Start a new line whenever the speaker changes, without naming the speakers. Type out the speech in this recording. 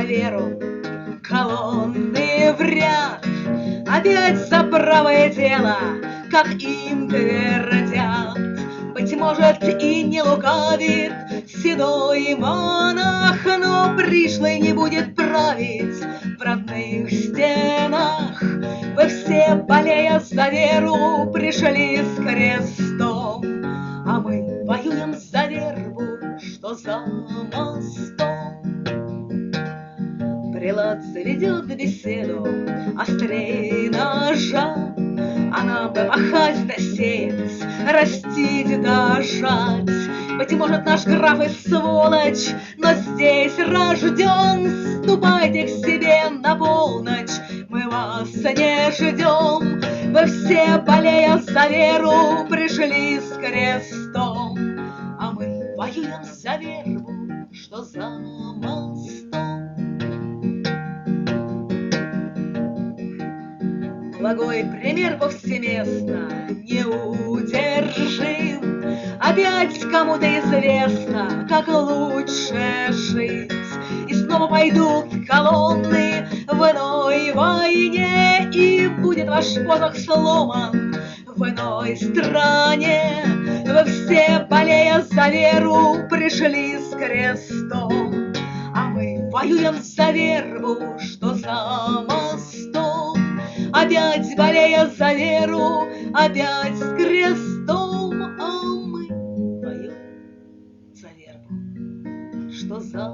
веру. Колонны в ряд, опять за правое дело, как им твердят. Быть может, и не лукавит седой монах, но пришлый не будет править в родных стенах. Вы все, болея за веру, пришли с крестом, а мы воюем за вербу, что за мостом. Прилад заведет беседу острей ножа, а нам бы пахать да сеять, растить да жать. Быть может, наш граф и сволочь, но здесь рожден. Ступайте к себе на полночь, мы вас не ждем. Вы все, болея за веру, пришли с крестом, а мы воюем за вербу, что за мостом. Благой пример повсеместно неудержим. Опять кому-то известно, как лучше жить. И снова пойдут колонны в иной войне, и будет ваш посох сломан в иной стране. Вы все, болея за веру, пришли с крестом, а мы воюем за вербу, что за мостом. Опять, болея за веру, опять с крестом, а мы воюем за вербу, что за